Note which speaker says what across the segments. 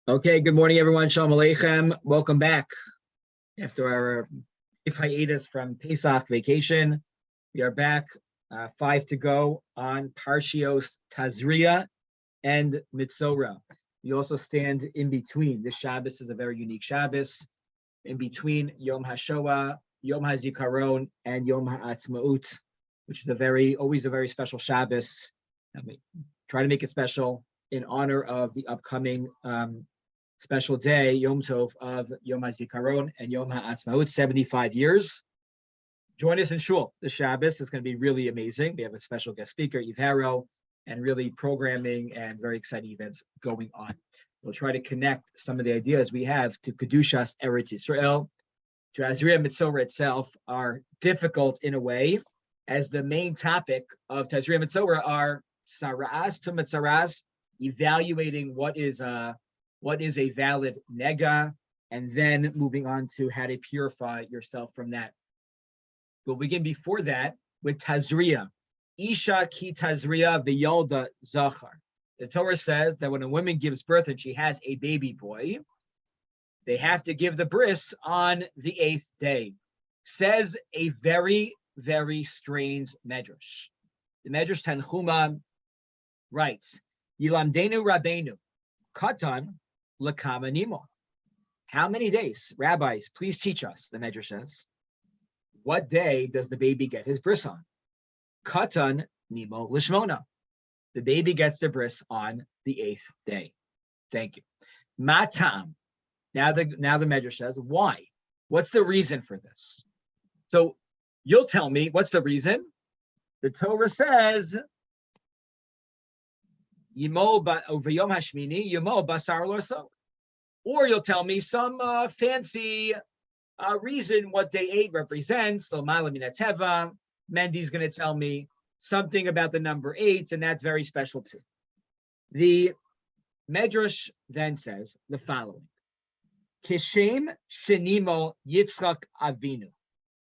Speaker 1: Okay, good morning, everyone. Shalom Aleichem. Welcome back after our hiatus from Pesach vacation. We are back, 5 to go on Parshios Tazria and Mitzorah. We also stand in between. This Shabbos is a very unique Shabbos, in between Yom HaShoah, Yom HaZikaron, and Yom HaAtzmaut, which is always a very special Shabbos. And we try to make it special in honor of the upcoming special day, Yom Tov, of Yom HaZikaron and Yom HaAtzmaut, 75 years. Join us in Shul. The Shabbos is going to be really amazing. We have a special guest speaker, Yves Harrow, and really programming and very exciting events going on. We'll try to connect some of the ideas we have to Kedushas Eretz Yisrael. Tazria and Mitzorah itself are difficult in a way, as the main topic of Tazria and Mitzorah are Saras to Mitzaras, evaluating what is a valid nega, and then moving on to how to purify yourself from that. We'll begin before that with Tazria. Isha ki Tazria v'yolda zachar. The Torah says that when a woman gives birth and she has a baby boy, they have to give the bris on the 8th day. Says a very, very strange medrash. The medrash Tanchuma writes, Yilamdenu Rabbeinu, Katan Lakama Nimo. How many days? Rabbis, please teach us, the medrash says. What day does the baby get his bris on? Katan Nimo Lishmona. The baby gets the bris on the 8th day. Thank you. Matam. Now the medrash says, why? What's the reason for this? So you'll tell me, what's the reason? The Torah says, Yimo Yom Hashmini, Yimo Basar Loso. Or you'll tell me some fancy reason what day 8 represents. So Malaminateva, Mendy's going to tell me something about the number 8, and that's very special too. The Medrash then says the following: Kishem Shenimo Yitzchak Avinu,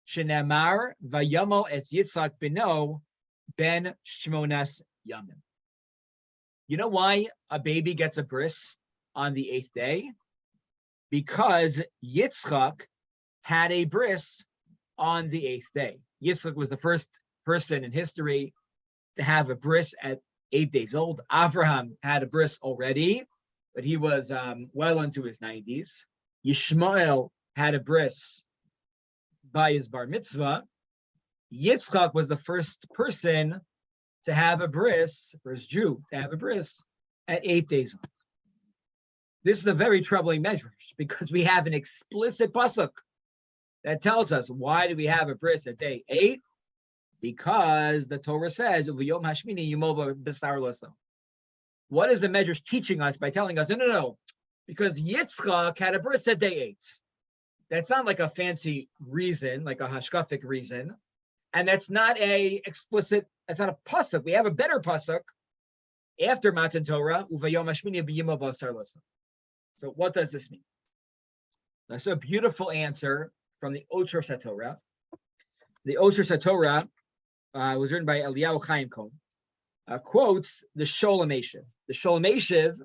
Speaker 1: Shenemar Vayamo Es Yitzchak Beno Ben Shmonas Yamim. You know why a baby gets a bris on the 8th day? Because Yitzchak had a bris on the 8th day. Yitzchak was the first person in history to have a bris at 8 days old. Avraham had a bris already, but he was well into his 90s. Yishmael had a bris by his bar mitzvah. Yitzchak was the first person to have a bris, first Jew to have a bris at 8 days old. This is a very troubling measure because we have an explicit pasuk that tells us, why do we have a bris at day 8? Because the Torah says, Yom Hashmini Yumova B'sar Loso. What is the measure teaching us by telling us, no, because Yitzchak had a bris at day 8. That's not like a fancy reason, like a hashkafic reason. And that's not that's not a pasuk. We have a better pasuk after Matan Torah, Uvayom Hashmini B'yimo B'sar Loso. So what does this mean? That's a beautiful answer from the Ocher Satorah. The Ocher Satorah was written by Eliyahu Chaim Cohen, quotes the Sholem Eshiv. The Sholem Eshiv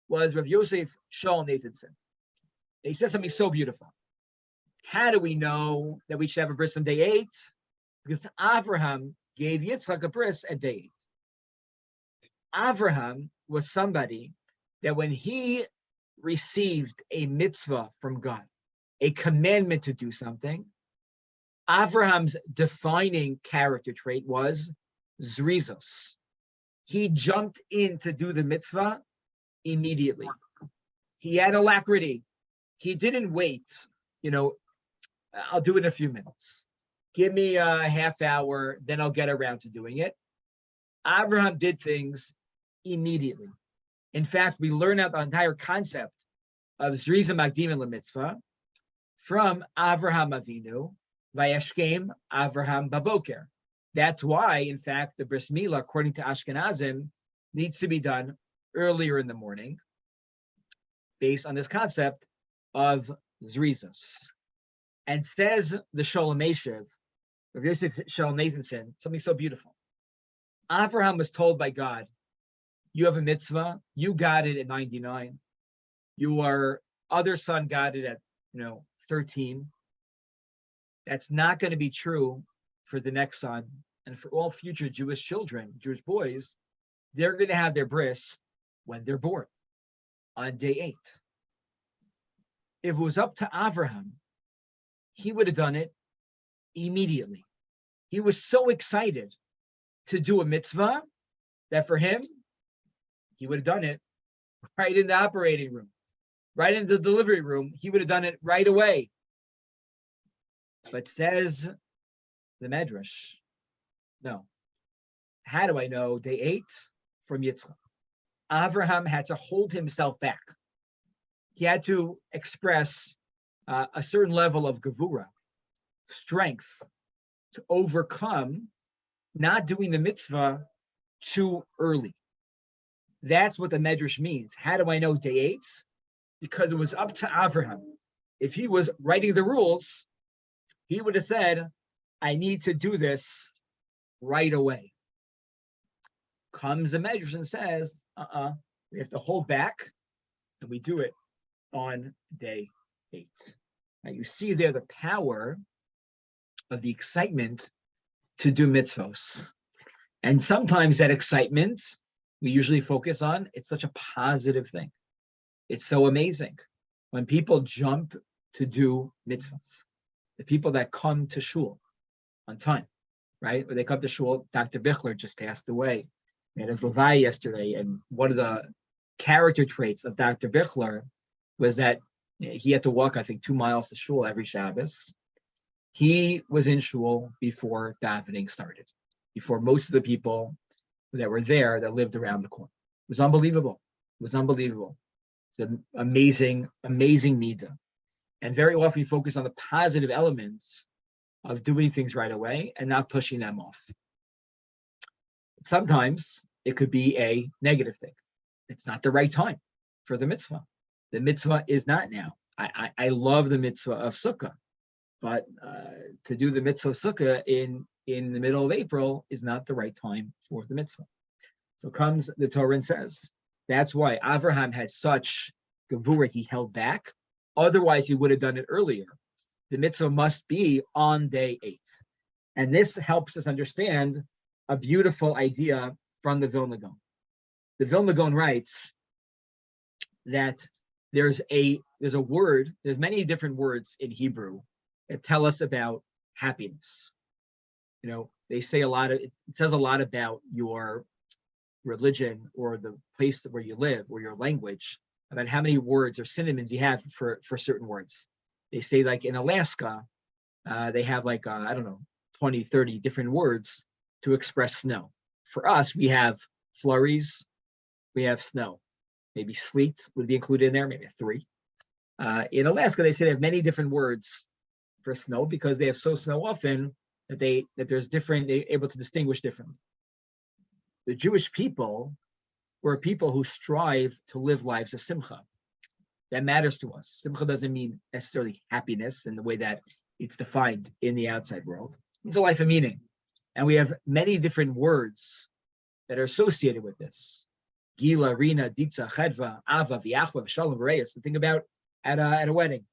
Speaker 1: was Rav Yosef Shaul Nathanson. He said something so beautiful. How do we know that we should have a bris on day 8? Because Avraham gave Yitzchak a bris at day 8. Avraham was somebody that when he received a mitzvah from God, a commandment to do something, Avraham's defining character trait was zrizos. He jumped in to do the mitzvah immediately. He had alacrity. He didn't wait, I'll do it in a few minutes. Give me a half hour, then I'll get around to doing it. Avraham did things immediately. In fact, we learn out the entire concept of Zriza Magdim LeMitzvah from Avraham Avinu, Vayashkem Avraham Baboker. That's why, in fact, the Bris Milah, according to Ashkenazim, needs to be done earlier in the morning, based on this concept of Zrizos. And says the Sholem Eshiv, Rav Yosef Shaul Nathanson, something so beautiful. Avraham was told by God, you have a mitzvah, you got it at 99. Your other son got it at 13. That's not going to be true for the next son, and for all future Jewish children, Jewish boys. They're going to have their bris when they're born on day 8. If it was up to Avraham, he would have done it immediately. He was so excited to do a mitzvah that for him, he would have done it right in the operating room, right in the delivery room. He would have done it right away. But says the Medrash, no. How do I know day 8 from Yitzchak? Avraham had to hold himself back. He had to express a certain level of gevura, strength, to overcome not doing the mitzvah too early. That's what the Medrash means. How do I know day 8? Because it was up to Avraham. If he was writing the rules, he would have said, I need to do this right away. Comes the Medrash and says, we have to hold back, and we do it on day 8. Now you see there the power of the excitement to do mitzvos. And sometimes that excitement we usually focus on, it's such a positive thing. It's so amazing when people jump to do mitzvahs. The people that come to shul on time, right? When they come to shul, Dr. Bichler just passed away. We had his Levi yesterday, and one of the character traits of Dr. Bichler was that he had to walk, I think, 2 miles to shul every Shabbos. He was in shul before davening started, before most of the people that were there that lived around the corner. It was unbelievable. It was unbelievable. It's an amazing, amazing midah. And very often we focus on the positive elements of doing things right away and not pushing them off. Sometimes it could be a negative thing. It's not the right time for the mitzvah. The mitzvah is not now. I love the mitzvah of Sukkah, but to do the mitzvah of Sukkah in the middle of April is not the right time for the mitzvah. So comes the Torah and says, that's why Avraham had such gevura, he held back. Otherwise, he would have done it earlier. The mitzvah must be on day 8. And this helps us understand a beautiful idea from the Vilna Gaon. The Vilna Gaon writes that there's a word, there's many different words in Hebrew that tell us about happiness. They say it says a lot about your religion or the place where you live or your language, about how many words or synonyms you have for certain words. They say, like in Alaska, they have 20, 30 different words to express snow. For us, we have flurries, we have snow. Maybe sleet would be included in there, maybe 3. In Alaska, they say they have many different words for snow because they have snow often that they're able to distinguish differently. The Jewish people were people who strive to live lives of simcha. That matters to us. Simcha doesn't mean necessarily happiness in the way that it's defined in the outside world. It's a life of meaning. And we have many different words that are associated with this. Gila, Rina, Ditza, Chedva, Ava, V'yachva, V'shalom, V'reyes. Think about at a wedding.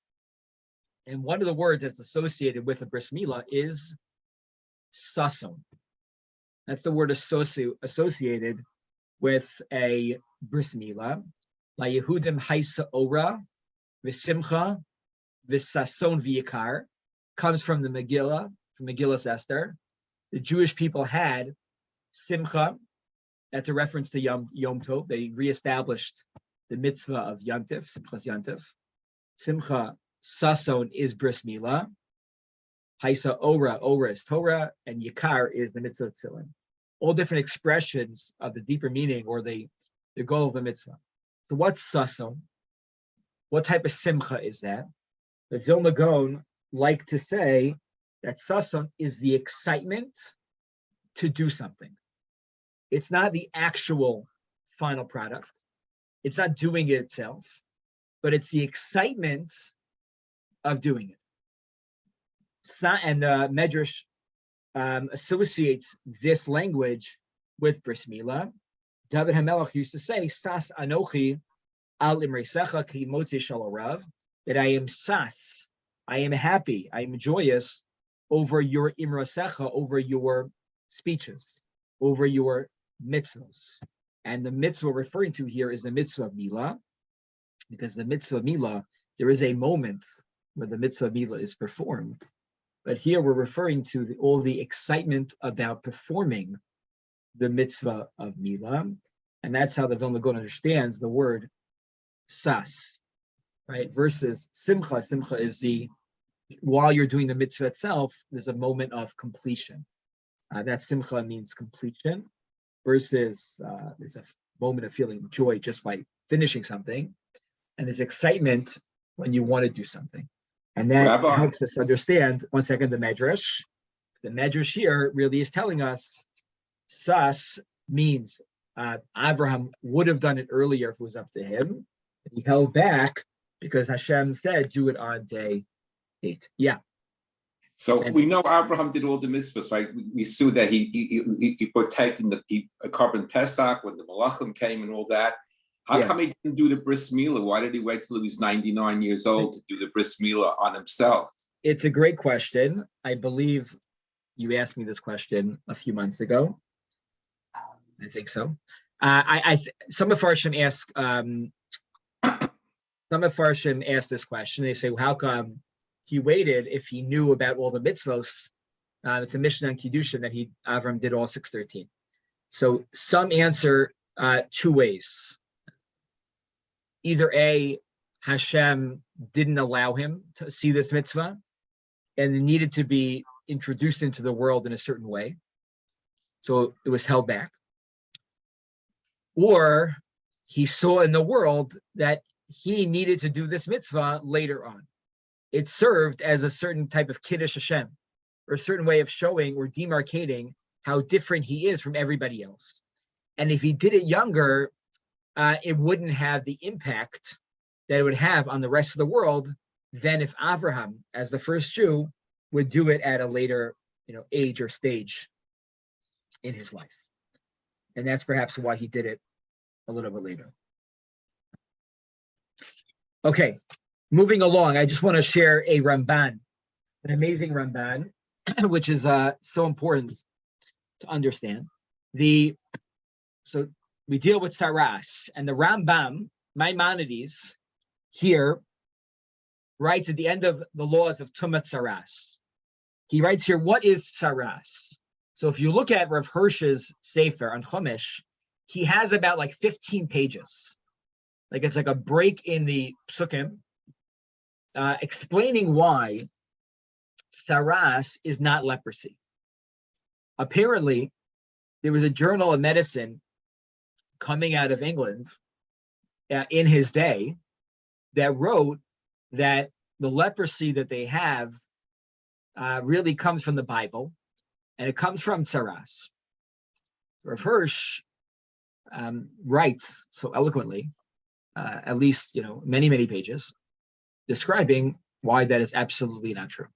Speaker 1: And one of the words that's associated with a bris milah is sason. That's the word associated with a bris milah. La Yehudim haisa ora, v'simcha, v'sason v'yikar, comes from the Megillah, from Megillas Esther. The Jewish people had simcha. That's a reference to Yom Tov. They reestablished the mitzvah of Yom Tov, Simchas Yom Tov. Simcha sason is bris milah. Haisa ora is Torah, and Yikar is the mitzvah of tefillin. All different expressions of the deeper meaning or the goal of the mitzvah. So what's sason? What type of simcha is that? The Vilna Gaon like to say that sason is the excitement to do something. It's not the actual final product. It's not doing it itself, but it's the excitement of doing it. And Medrash associates this language with bris milah. David HaMelech used to say, "Sas Anochi al imreisecha ki motzi shalarav, that I am sas, I am happy, I am joyous over your imrasecha, over your speeches, over your mitzvahs. And the mitzvah referring to here is the mitzvah of Milah, because the mitzvah of Milah, there is a moment where the mitzvah of Milah is performed. But here we're referring to all the excitement about performing the mitzvah of Milah. And that's how the Vilna Gaon understands the word sas, right? Versus simcha. Simcha is while you're doing the mitzvah itself, there's a moment of completion. That simcha means completion, versus there's a moment of feeling joy just by finishing something. And there's excitement when you want to do something. And that
Speaker 2: Rabbi,
Speaker 1: helps us understand, one second, the Medrash. The Medrash here really is telling us sas means Avraham would have done it earlier if it was up to him. He held back because Hashem said, do it on day 8. Yeah.
Speaker 2: So we know Abraham did all the mitzvahs, right? We saw that he partaked in the carbon Pesach when the Malachim came and all that. How come he didn't do the bris milah? Why did he wait till he was 99 years old to do the bris milah on himself?
Speaker 1: It's a great question. I believe you asked me this question a few months ago. I think so. Some of Farshim asked this question. They say, well, how come he waited if he knew about all the mitzvos? It's a Mishnah on Kiddushin that Avram did all 613. So some answer 2 ways. Either A, Hashem didn't allow him to see this mitzvah and it needed to be introduced into the world in a certain way. So it was held back. Or he saw in the world that he needed to do this mitzvah later on. It served as a certain type of Kiddush Hashem, or a certain way of showing or demarcating how different he is from everybody else. And if he did it younger, it wouldn't have the impact that it would have on the rest of the world than if Avraham, as the first Jew, would do it at a later, age or stage in his life. And that's perhaps why he did it a little bit later. Okay, moving along, I just want to share a Ramban, an amazing Ramban, which is so important to understand. So we deal with Saras, and the Rambam, Maimonides, here writes at the end of the laws of Tumat Saras. He writes here, what is Saras? So if you look at Rav Hirsch's Sefer on Chumash, he has about like 15 pages. Like it's like a break in the Psukim, explaining why Saras is not leprosy. Apparently, there was a journal of medicine coming out of England in his day that wrote that the leprosy that they have really comes from the Bible, and it comes from Saras. Rav Hirsch writes so eloquently, at least many, many pages, describing why that is absolutely not true,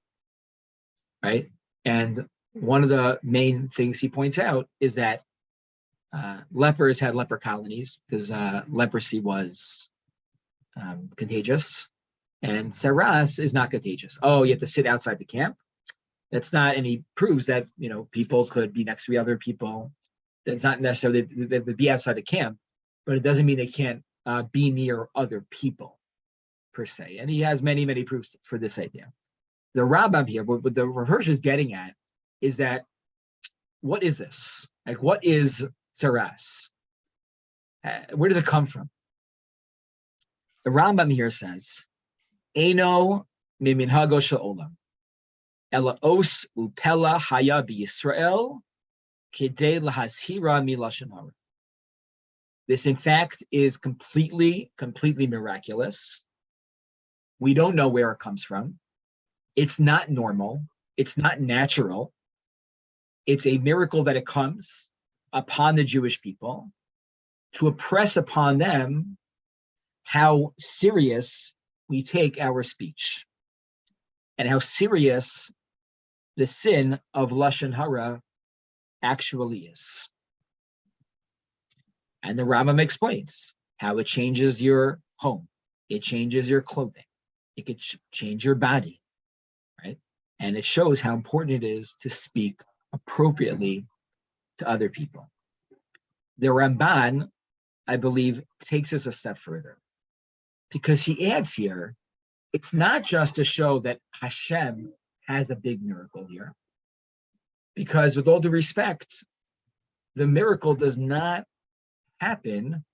Speaker 1: right? And one of the main things he points out is that lepers had leper colonies because leprosy was contagious, and Saras is not contagious. Oh, you have to sit outside the camp. That's not, and he proves that people could be next to other people. That's not necessarily they would be outside the camp, but it doesn't mean they can't be near other people per se. And he has many, many proofs for this idea. The Rambam here, what the Rav Hirsch is getting at is that what is this? Like, what is Saras? Where does it come from? The Rambam here says, Eino miminhago sha'olam, ela os upela haya b'Yisrael kidei lahazhira milashon hara. This, in fact, is completely miraculous. We don't know where it comes from. It's not normal. It's not natural. It's a miracle that it comes upon the Jewish people to impress upon them how serious we take our speech and how serious the sin of Lashon Hara actually is. And the Rambam explains how it changes your home. It changes your clothing. It could change your body, right? And it shows how important it is to speak appropriately to other people. The Ramban, I believe, takes us a step further because he adds here, it's not just to show that Hashem has a big miracle here, because with all due respect, the miracle does not happen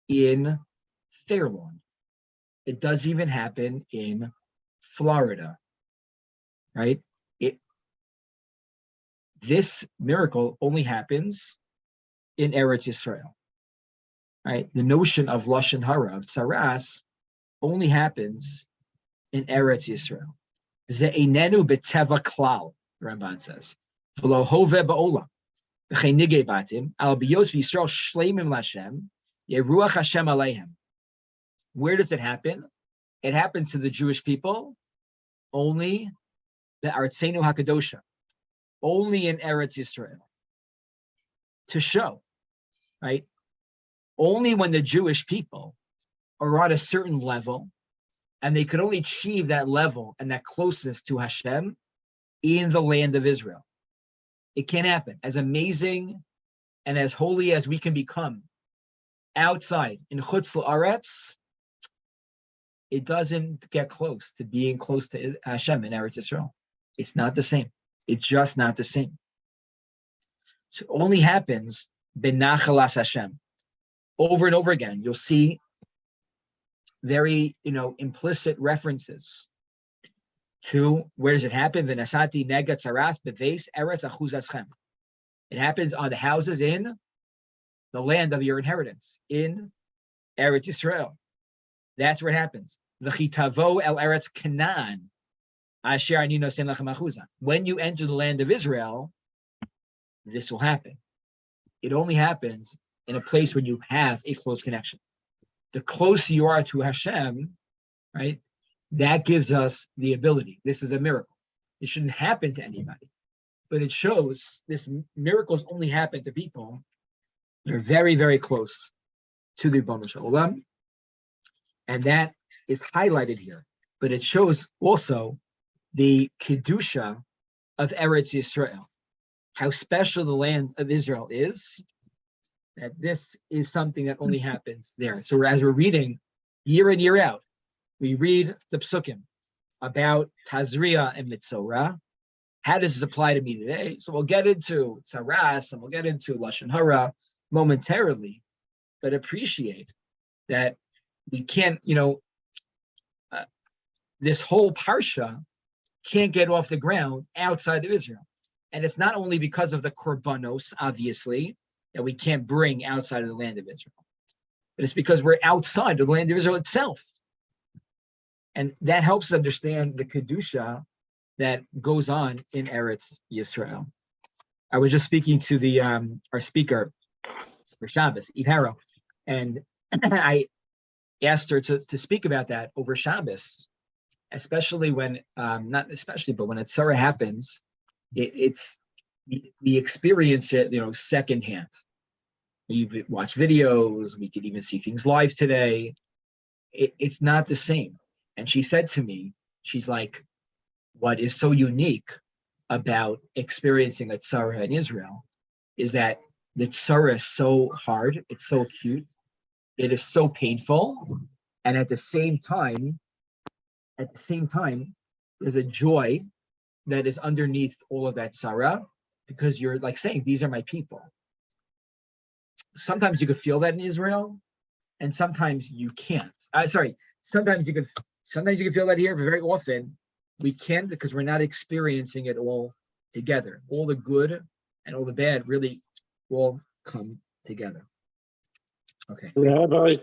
Speaker 1: in Fairlawn. It does even happen in Florida, right? This miracle only happens in Eretz Yisrael, right? The notion of Lashon Hara, of Tsaras, only happens in Eretz Yisrael. Ze'einenu b'teva klal, the Ramban says. V'lo hove ba'olam. V'chein nigei batim, al biyos v'Yisrael shleimim l'Hashem, yeruach Hashem aleihem. Where does it happen? It happens to the Jewish people, only the Artzenu HaKadosha, only in Eretz Yisrael. To show, right? Only when the Jewish people are at a certain level, and they could only achieve that level and that closeness to Hashem in the land of Israel. It can't happen. As amazing and as holy as we can become outside in Chutz La'aretz, it doesn't get close to being close to Hashem in Eretz Yisrael. It's not the same. It's just not the same. So it only happens benachalas Hashem. Over and over again, you'll see very, implicit references to where does it happen? V'nasati nega tzaras beveis eretz achuz aschem. It happens on the houses in the land of your inheritance, in Eretz Yisrael. That's where it happens. V'chitavo el eretz Canaan asher ani nosen lachem achuza. When you enter the land of Israel, this will happen. It only happens in a place where you have a close connection. The closer you are to Hashem, right, that gives us the ability. This is a miracle. It shouldn't happen to anybody, but it shows this miracles only happen to people that are very, very close to the Ribbono Shel Olam, and that is highlighted here. But it shows also the kedusha of Eretz Yisrael, how special the land of Israel is. That this is something that only happens there. So as we're reading year in, year out, we read the psukim about Tazria and Mitzorah. How does this apply to me today? So we'll get into Tzaras and we'll get into Lashon Hara momentarily, but appreciate that we can't, this whole parsha can't get off the ground outside of Israel. And it's not only because of the korbanos, obviously, that we can't bring outside of the land of Israel, but it's because we're outside of the land of Israel itself. And that helps us understand the kedusha that goes on in Eretz Yisrael. I was just speaking to the our speaker for Shabbos, Ihara, and I asked her to speak about that over Shabbos, especially when, not especially, but when a tzara happens, we experience it, secondhand. We watch videos, we could even see things live today. It's not the same. And she said to me, she's like, what is so unique about experiencing a tzara in Israel is that the tzara is so hard, it's so acute, it is so painful, and at the same time, there's a joy that is underneath all of that tzara, because you're like saying, these are my people. Sometimes you could feel that in Israel, and sometimes you can't. Sometimes you can feel that here, but very often we can't, because we're not experiencing it all together. All the good and all the bad really all come together. Okay.
Speaker 3: Rabbi,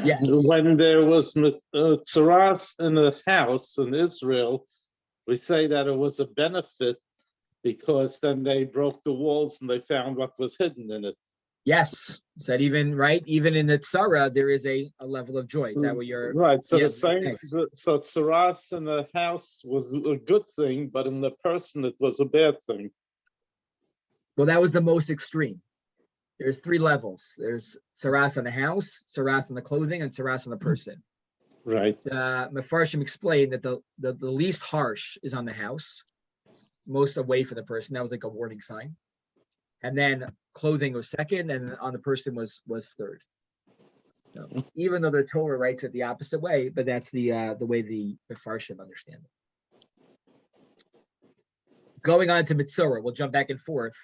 Speaker 1: yes.
Speaker 3: When there was tzaras in a house in Israel, we say that it was a benefit because then they broke the walls and they found what was hidden in it.
Speaker 1: Yes, is that even right? Even in the tzara, there is a level of joy. Is that what you're
Speaker 3: right? So
Speaker 1: yes,
Speaker 3: the same.
Speaker 1: okay.
Speaker 3: So tzaras in the house was a good thing, but in the person, it was a bad thing.
Speaker 1: Well, that was the most extreme. There's three levels. There's tsaras on the house, tsaras on the clothing, and tsaras on the person.
Speaker 3: Right.
Speaker 1: Mefarshim explained that the least harsh is on the house, most away from the person. That was like a warning sign. And then clothing was second, and on the person was third. So, even though the Torah writes it the opposite way, but that's the way the Mefarshim understand it. Going on to Mitzorah, we'll jump back and forth,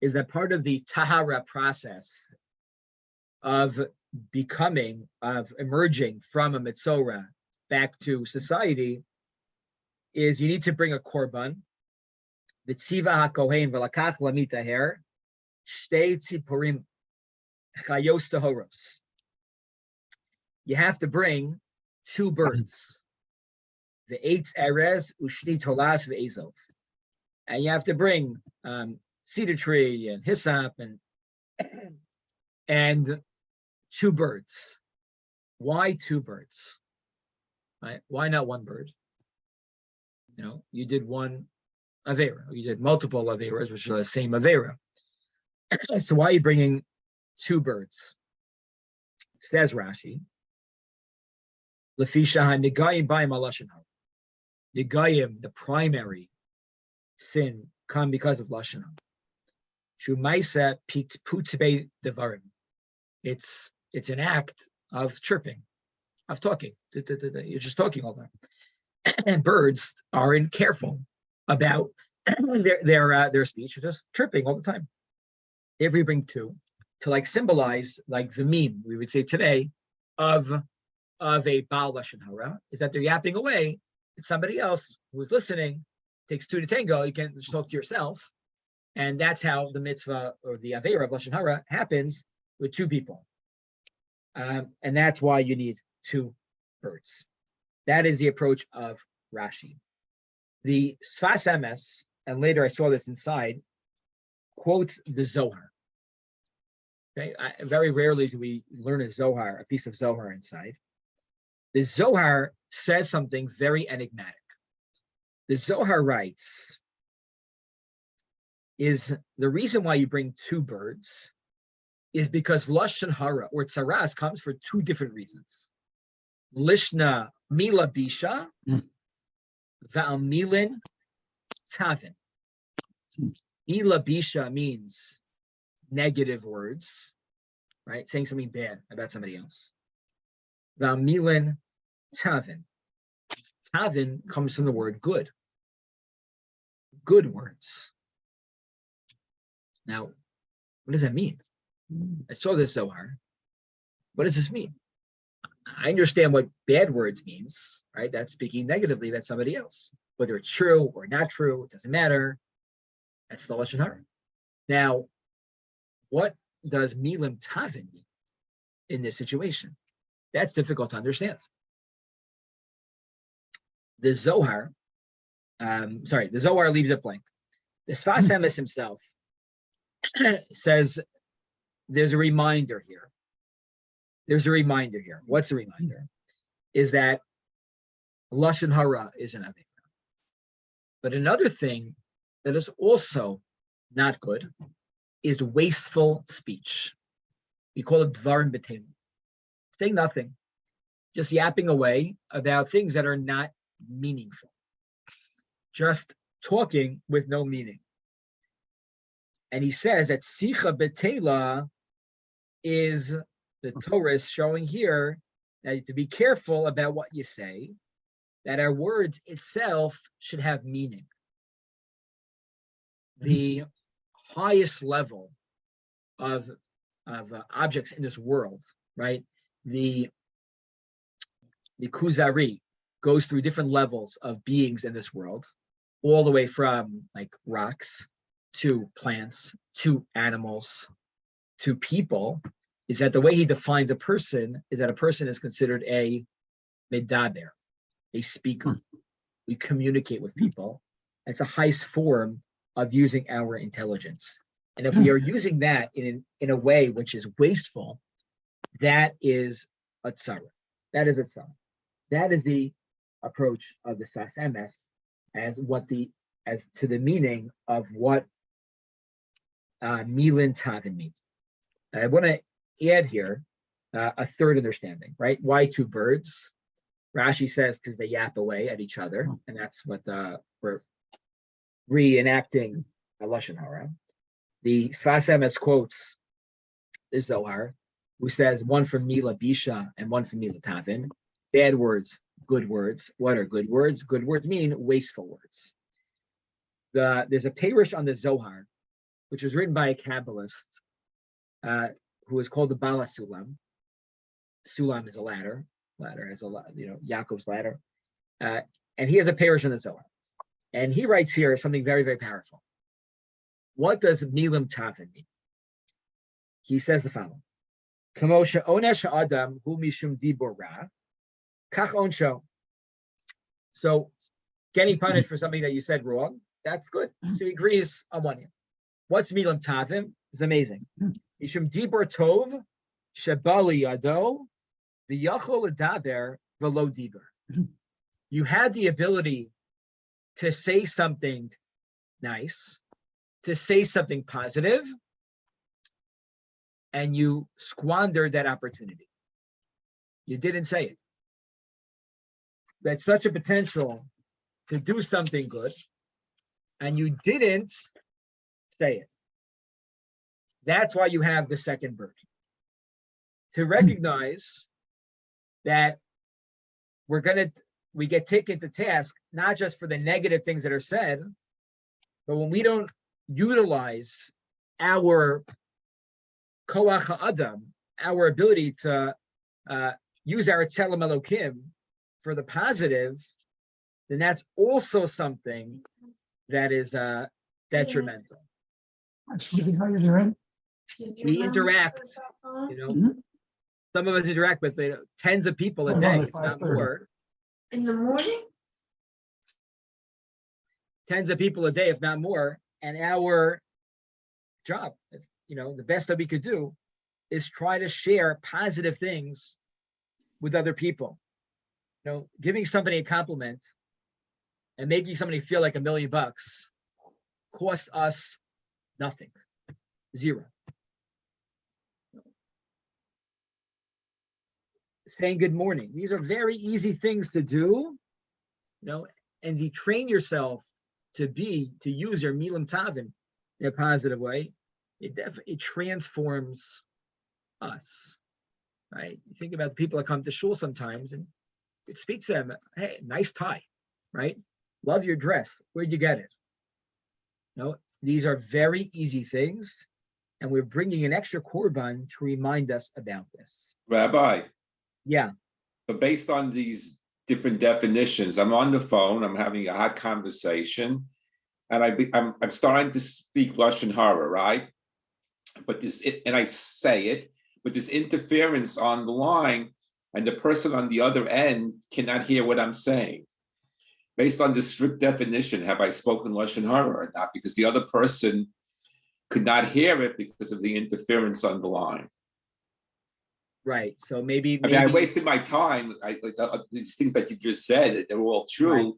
Speaker 1: is that part of the Tahara process of emerging from a Mitzorah back to society is you need to bring a korban. V'tziva hakohen v'lakach lamitaher shtei tziporim chayos tahoros. You have to bring two birds, the eitz erez ushni tolas ve'ezov, and you have to bring cedar tree and hyssop and two birds. Why two birds? Right? Why not one bird? You know, you did one avera, you did multiple averas, which are the same avera. So why are you bringing two birds? Says Rashi, Lefisha ha-nigayim b'ayim al-lashon hara. Nigayim, the primary sin, come because of lashon hara. Shumaisa putbe devarim. It's an act of chirping, of talking. You're just talking all the time. And birds aren't careful about their speech. They're just chirping all the time. If we bring two to like symbolize like the meme we would say today of a Baal Lashon Hara, is that they're yapping away. It's somebody else who's listening. It takes two to tango. You can't just talk to yourself. And that's how the mitzvah or the avera of Lashon Hara happens with two people. And that's why you need two birds. That is the approach of Rashi. The Sfas Emes, and later I saw this inside, quotes the Zohar. Okay? Very rarely do we learn a Zohar, a piece of Zohar inside. The Zohar says something very enigmatic. The Zohar writes, is the reason why you bring two birds is because Lashon Hara or Tsaras comes for two different reasons. Lishna Mila Bisha, Va'al Milin Tavin. Mila Bisha means negative words, right? Saying something bad about somebody else. Va'al Milin Tavin. Tavin comes from the word good. Good words. Now, what does that mean? I saw this Zohar. What does this mean? I understand what bad words means, right? That's speaking negatively about somebody else. Whether it's true or not true, it doesn't matter. That's the Lashon Hara. Now, what does Milim Tavin mean in this situation? That's difficult to understand. The Zohar, the Zohar leaves it blank. The Sfas Emes himself says there's a reminder here. There's a reminder here. What's the reminder? Is that Lashon Hara is an avera. But another thing that is also not good is wasteful speech. We call it dvarim b'telim. Saying nothing, just yapping away about things that are not meaningful. Just talking with no meaning. And he says that sicha b'tela is the Torah is showing here that to be careful about what you say, that our words itself should have meaning. The highest level of objects in this world, right? The Kuzari goes through different levels of beings in this world, all the way from like rocks to plants to animals to people. Is that the way he defines a person is that a person is considered a medaber, a speaker. We communicate with people. It's the highest form of using our intelligence. And if we are using that in a way which is wasteful, that is a tzara. That is a tzara. That is the approach of the Sfas Emes as to the meaning of what Milin Tavin means. I want to add here a third understanding, right? Why two birds? Rashi says because they yap away at each other, and that's what we're reenacting a Lashon Hara. The Sfas Emes quotes the Zohar, who says one from Mila Bisha and one from Mila Tavin. Bad words, good words. What are good words? Good words mean wasteful words. There's a Perush on the Zohar, which was written by a Kabbalist who is called the Bala Sulam. Sulam is a ladder. Ladder has a lot, Yaakov's ladder. And he has a Perush on the Zohar. And he writes here something very, very powerful. What does Milim Tavin mean? He says the following. Kamosha onesh adam hu mishum dibur ra, kach onsho. So getting punished for something that you said wrong, that's good. So he agrees on one hand. What's Milim Tavim? It's amazing. Mishum dibur tov, shebali yado, v'yachol ledaber v'lo dibur. You had the ability to say something nice, to say something positive, and you squandered that opportunity. You didn't say it. That's such a potential to do something good, and you didn't say it. That's why you have the second bird. To recognize that we get taken to task, not just for the negative things that are said, but when we don't utilize our koach ha'adam, our ability to use our tzelem Elokim for the positive, then that's also something that is detrimental. We interact, some of us interact with tens of people a day, if not more.
Speaker 4: In the morning?
Speaker 1: Tens of people a day, if not more, and our job, the best that we could do is try to share positive things with other people. Giving somebody a compliment and making somebody feel like $1 million cost us nothing, zero. Saying good morning. These are very easy things to do, and you train yourself to use your milim tavim in a positive way. It transforms us, right? You think about the people that come to shul sometimes, and you speak to them. Hey, nice tie, right? Love your dress. Where'd you get it? These are very easy things, and we're bringing an extra korban to remind us about this.
Speaker 2: Rabbi.
Speaker 1: Yeah.
Speaker 2: So based on these different definitions, I'm on the phone, I'm having a hot conversation, and I'm starting to speak Lashon Hara, right? But and I say it, but this interference on the line, and the person on the other end cannot hear what I'm saying. Based on this strict definition, have I spoken Lashon Hara or not? Because the other person could not hear it because of the interference on the line.
Speaker 1: Right. So maybe
Speaker 2: I wasted my time. These things that you just said, they're all true, right.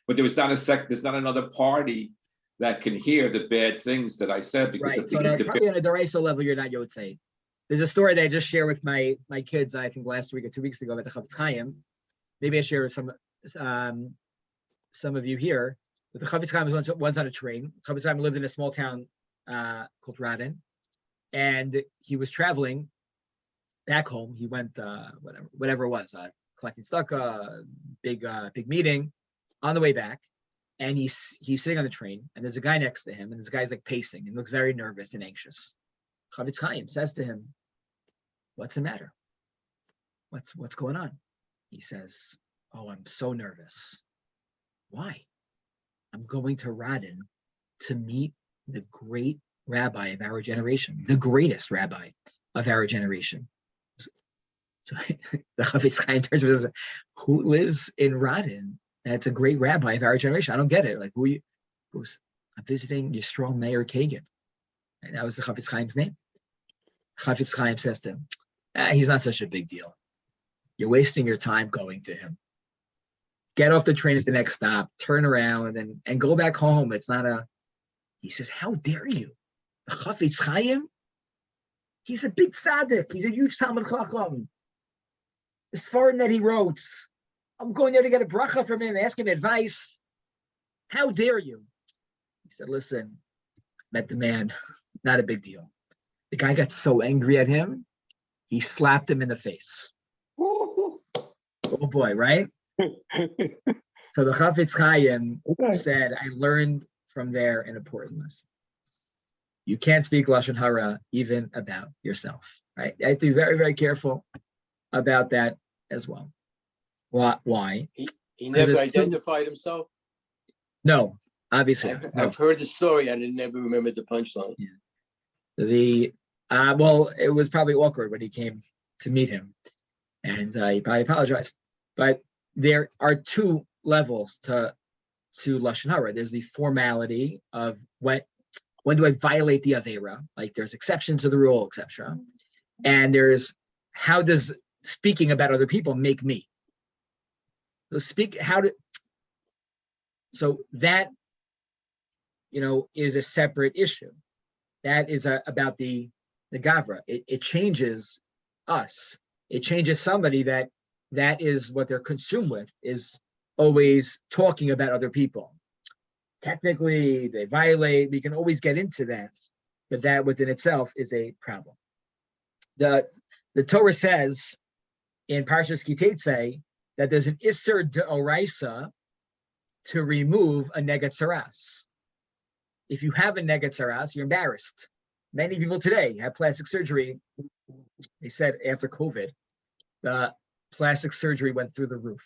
Speaker 2: But there's not another party that can hear the bad things that I said because of the interference.
Speaker 1: Probably on a deraisa level, you're not Yotzei. There's a story that I just shared with my kids, I think last week or 2 weeks ago about the Chavetz Chaim. Maybe I share with some of you here. But the Chavetz Chaim was once on a train. Chavetz Chaim lived in a small town called Radin, and he was traveling back home. He went whatever it was, collecting tzedakah, big meeting. On the way back, and he's sitting on the train, and there's a guy next to him, and this guy's like pacing and looks very nervous and anxious. Chavetz Chaim says to him, "What's the matter? What's going on?" He says, "Oh, I'm so nervous." "Why?" "I'm going to Radin to meet the great rabbi of our generation, the greatest rabbi of our generation." So the Chavetz Chaim turns to him and says, "Who lives in Radin? That's a great rabbi of our generation. I don't get it. Like, who you?" Goes, "I'm visiting Yisrael Meir Kagan." And that was the Chavetz Chaim's name. Chavetz Chaim says to him, "He's not such a big deal. You're wasting your time going to him. Get off the train at the next stop, turn around, and go back home. It's not a..." He says, "How dare you? The Chavetz Chaim? He's a big tzaddik. He's a huge Talmud Chacham. The Sfarim that he wrote, I'm going there to get a bracha from him, ask him advice. How dare you? He said, listen, met the man, not a big deal. The guy got so angry at him, he slapped him in the face. Oh boy, right? So the Chafetz Chaim said, I learned from there an important lesson. You can't speak Lashon Hara even about yourself, right? I have to be very, very careful about that as well. Why?
Speaker 4: He never identified himself?
Speaker 1: No, obviously.
Speaker 4: I've heard the story. I never remembered the punchline.
Speaker 1: Yeah. Well, it was probably awkward when he came to meet him, and he probably apologized. But there are two levels to Lashon Hara. There's the formality of when do I violate the Aveira? Like there's exceptions to the rule, etc. And there's how does speaking about other people make me? So that, is a separate issue. That is about the Gavra. It changes us. It changes somebody that is what they're consumed with, is always talking about other people. Technically, they violate. We can always get into that, but that within itself is a problem. The Torah says in Parshas Kiteitzei that there's an Isser D'Oraisa to remove a Negat Saras. If you have a Negat Saras, you're embarrassed. Many people today have plastic surgery. They said after COVID, the plastic surgery went through the roof.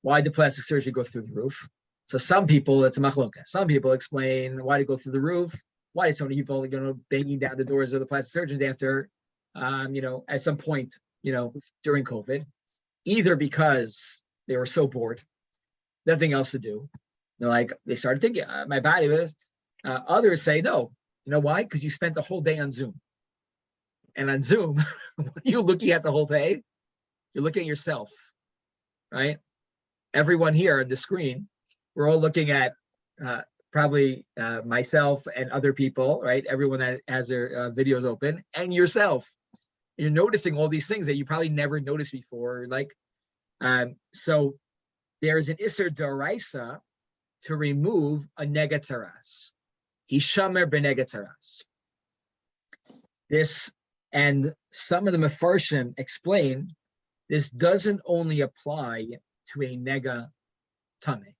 Speaker 1: Why did plastic surgery go through the roof? So some people, it's a machloka. Some people explain why did it go through the roof? Why did so many people, banging down the doors of the plastic surgeons after, at some point, during COVID, either because they were so bored, nothing else to do. They started thinking, my body was. Others say, no, you know why? Because you spent the whole day on Zoom. And on Zoom, what are you looking at the whole day? You're looking at yourself, right? Everyone here on the screen, we're all looking at probably myself and other people, right? Everyone that has their videos open, and yourself. You're noticing all these things that you probably never noticed before. So there's an Isser D'Oraisa to remove a Negat Saras. Hishamer b'Negat Saras. This, and some of the Mefarshim explain, this doesn't only apply to a Nega Tameh,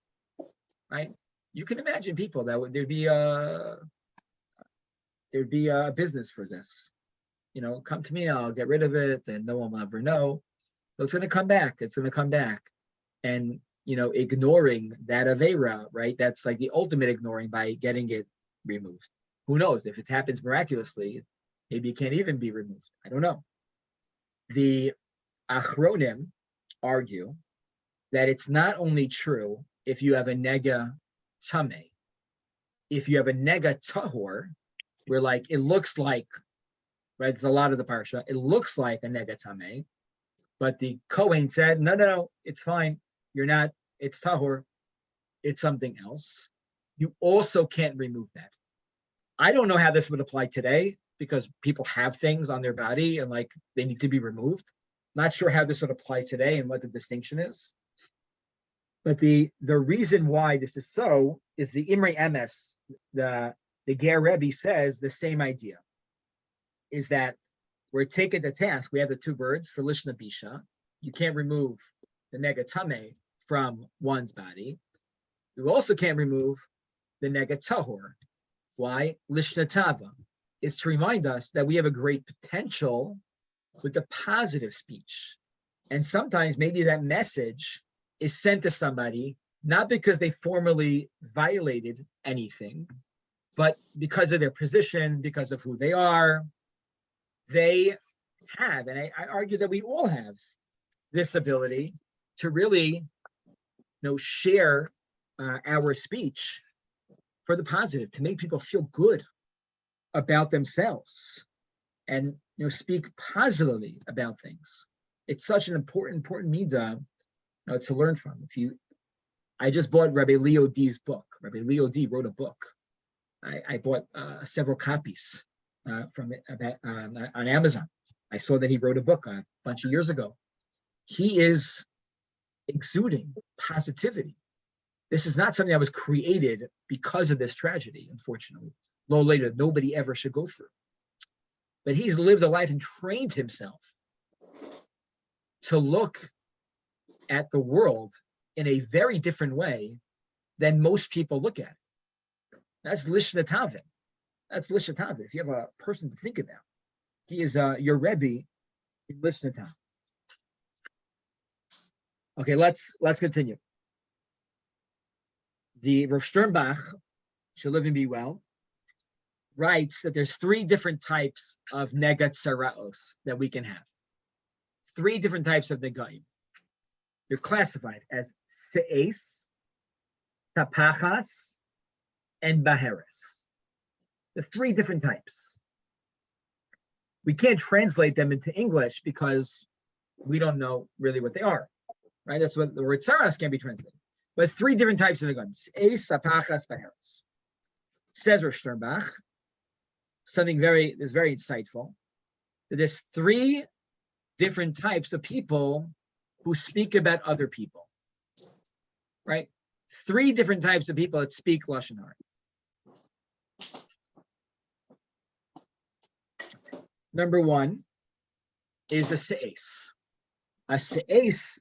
Speaker 1: right? You can imagine people that there'd be a business for this. Come to me, I'll get rid of it, and no one will ever know. So it's going to come back. It's going to come back. And, ignoring that Aveira, right? That's like the ultimate ignoring by getting it removed. Who knows? If it happens miraculously, maybe it can't even be removed. I don't know. The Achronim argue that it's not only true if you have a Nega Tameh. If you have a Nega Tahor, where it looks like, right? It's a lot of the parsha. It looks like a Nega Tameh, but the Kohen said, no, it's fine. You're not, it's Tahor. It's something else. You also can't remove that. I don't know how this would apply today because people have things on their body and they need to be removed. Not sure how this would apply today and what the distinction is. But the reason why this is so is the Imrei Emes, the Ger Rebbe says the same idea. Is that we're taking the task. We have the two birds for Lishna Bisha. You can't remove the Nega Tameh from one's body. You also can't remove the Nega Tahor. Why? Lishna Tava. It's to remind us that we have a great potential with the positive speech. And sometimes maybe that message is sent to somebody, not because they formally violated anything, but because of their position, because of who they are. They have, and I argue that we all have this ability to really, share our speech for the positive, to make people feel good about themselves, and speak positively about things. It's such an important midah to learn from. I just bought Rabbi Leo D's book. Rabbi Leo D wrote a book. I bought several copies on Amazon. I saw that he wrote a book a bunch of years ago. He is exuding positivity. This is not something that was created because of this tragedy, unfortunately. Lo later, nobody ever should go through. But he's lived a life and trained himself to look at the world in a very different way than most people look at it. That's Lishna Tavin. That's Lishna Tavin. If you have a person to think about, he is your Rabbi in Lishna Tavin. Okay, let's continue. The Rav Sternbach, should live and be well, writes that there's 3 different types of negat saraos that we can have. 3 different types of negaim. They're classified as se'es, tapachas, and baheres. The 3 different types. We can't translate them into English because we don't know really what they are, right? That's what the word saras can be translated. But 3 different types of negaim: se'es, tapachas, baheres. Says Rav Sternbach, something very insightful, that there's 3 different types of people who speak about other people, right? 3 different types of people that speak Lashon Hara. Number 1 is a se'es. A se'es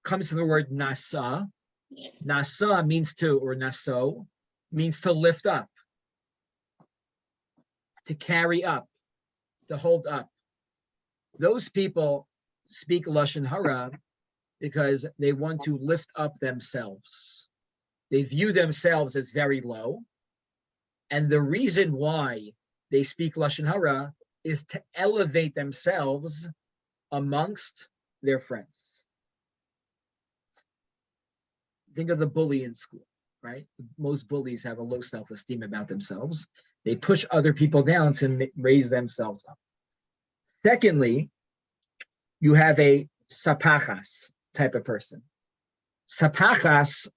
Speaker 1: comes from the word nasa. Nasa means to, or naso, means to lift up, to carry up, to hold up. Those people speak Lashon Hara because they want to lift up themselves. They view themselves as very low. And the reason why they speak Lashon Hara is to elevate themselves amongst their friends. Think of the bully in school, right? Most bullies have a low self-esteem about themselves. They push other people down to raise themselves up. Secondly, you have a sapachas type of person. Sapachas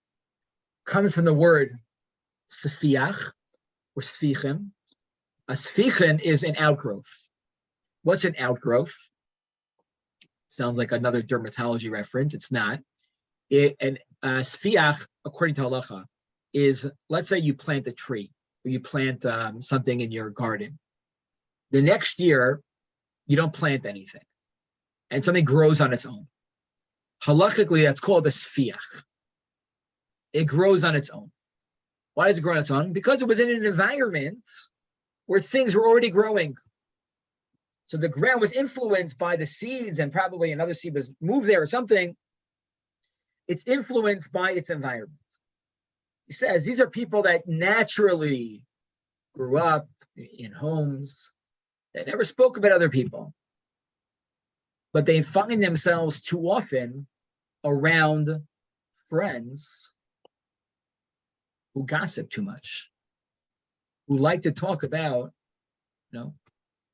Speaker 1: comes from the word sfiach or sfichim. A sfichin is an outgrowth. What's an outgrowth? Sounds like another dermatology reference. It's not. Sfiach, according to halacha, is, let's say you plant a tree, or you plant something in your garden. The next year, you don't plant anything, and something grows on its own. Halachically, that's called a sfiach. It grows on its own. Why does it grow on its own? Because it was in an environment where things were already growing. So the ground was influenced by the seeds, and probably another seed was moved there or something. It's influenced by its environment. He says these are people that naturally grew up in homes that never spoke about other people, but they find themselves too often around friends who gossip too much, who like to talk about,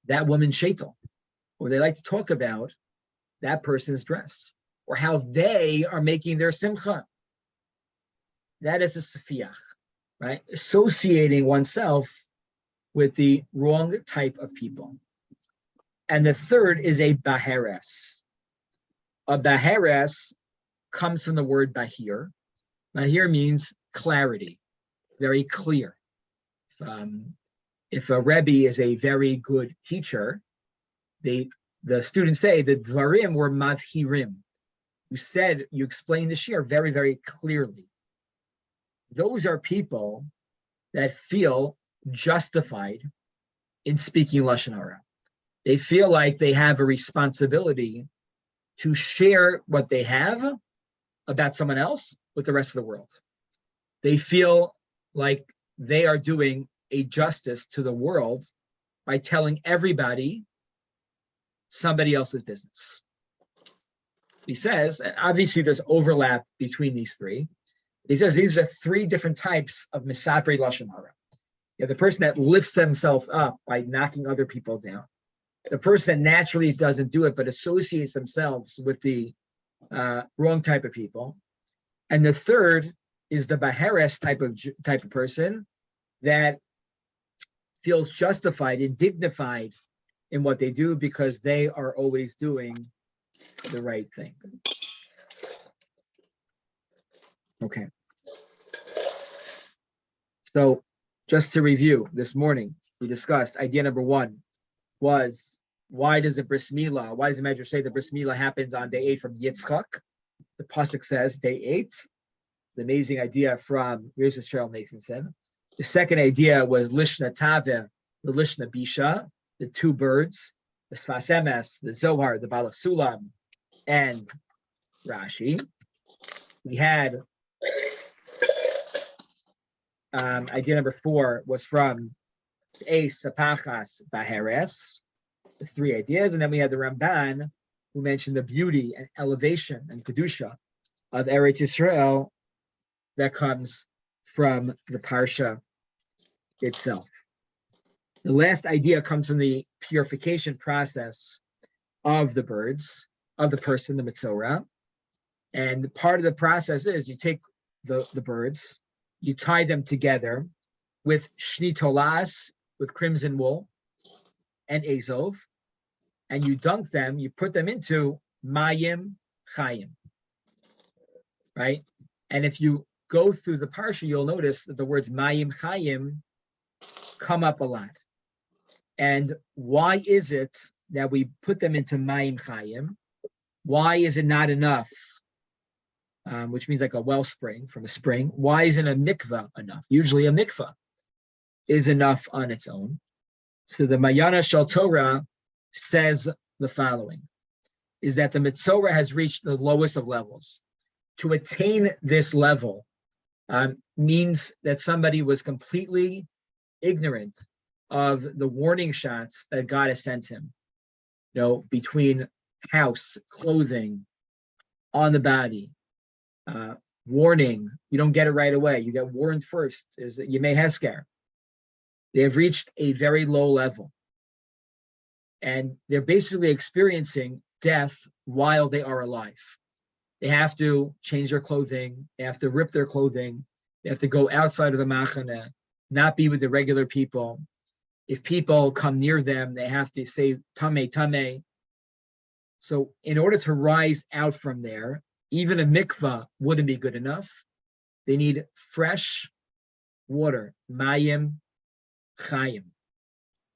Speaker 1: that woman's sheitel, or they like to talk about that person's dress, or how they are making their simcha. That is a sfiach, right? Associating oneself with the wrong type of people. And the third is a baheres. A baheres comes from the word bahir. Bahir means clarity, very clear. If a Rebbe is a very good teacher, the students say the dvarim were mavhirim. You explained the shiur very, very clearly. Those are people that feel justified in speaking Lashon Hara. They feel like they have a responsibility to share what they have about someone else with the rest of the world. They feel like they are doing a justice to the world by telling everybody somebody else's business. He says, and obviously there's overlap between these 3. He says these are 3 different types of misapri Lashon Hara. You have the person that lifts themselves up by knocking other people down. The person that naturally doesn't do it, but associates themselves with the wrong type of people. And the third is the baheres type of person that feels justified and dignified in what they do because they are always doing the right thing. Okay. So just to review, this morning we discussed idea number 1 was, why does the bris milah, why does the Medrash say the bris milah happens on day 8 from Yitzchak? The pasuk says day 8. It's an amazing idea from Yosef Cheryl Nathanson. The second idea was Lishna Taveh, the Lishna Bisha, the 2 birds, the Sfas Emes, the Zohar, the Balach Sulam, and Rashi. We had idea number 4 was from Eis Sapachas Baheres, the 3 ideas, and then we had the Ramban, who mentioned the beauty and elevation and kedusha of Eretz Yisrael that comes from the parsha itself. The last idea comes from the purification process of the birds, of the person, the Mitzorah. And part of the process is you take the birds, you tie them together with shnitolas, with crimson wool, and azov, and you dunk them, you put them into mayim chayim, right? And if you go through the parsha, you'll notice that the words mayim chayim come up a lot. And why is it that we put them into mayim chayim? Why is it not enough? Which means like a wellspring from a spring. Why isn't a mikvah enough? Usually a mikvah is enough on its own. So the Mayana Shal Torah says the following, is that the Mitzorah has reached the lowest of levels. To attain this level means that somebody was completely ignorant of the warning shots that God has sent him, between house, clothing, on the body, warning. You don't get it right away. You get warned first, is that you may hesker. They have reached a very low level. And they're basically experiencing death while they are alive. They have to change their clothing. They have to rip their clothing. They have to go outside of the machane, not be with the regular people. If people come near them, they have to say, tameh, tameh. So in order to rise out from there, even a mikvah wouldn't be good enough. They need fresh water, mayim chayim.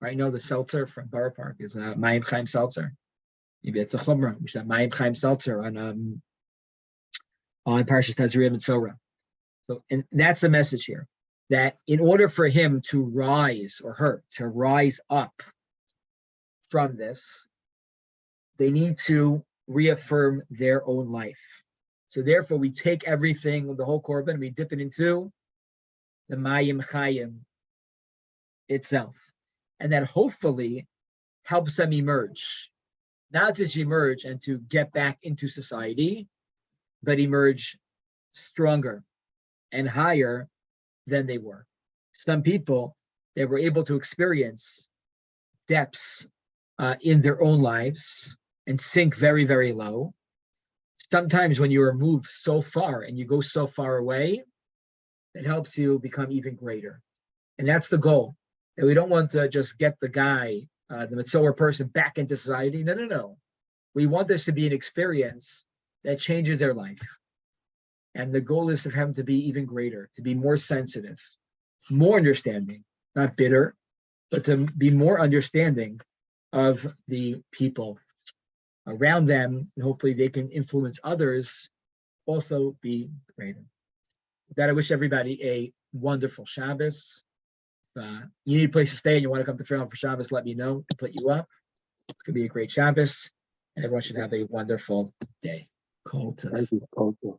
Speaker 1: Right? The seltzer from Borough Park is mayim chayim seltzer. Maybe it's a chumrah. We should have mayim chayim seltzer on Parshas Tazria Mitzorah. So, and that's the message here, that in order for him to rise, or her to rise up from this, they need to reaffirm their own life. So therefore, we take everything, the whole korban, we dip it into the mayim chayim itself. And that hopefully helps them emerge, not just emerge and to get back into society, but emerge stronger and higher than they were. Some people, they were able to experience depths in their own lives and sink very, very low. Sometimes when you are moved so far and you go so far away, it helps you become even greater. And that's the goal. And we don't want to just get the guy, the Mitzorah person, back into society. No. We want this to be an experience that changes their life. And the goal is for him to be even greater, to be more sensitive, more understanding, not bitter, but to be more understanding of the people around them. And hopefully they can influence others, also be greater. With that, I wish everybody a wonderful Shabbos. You need a place to stay and you want to come to Fairlawn for Shabbos, let me know to put you up. It's going to be a great Shabbos, and everyone should have a wonderful day.
Speaker 3: Thank you.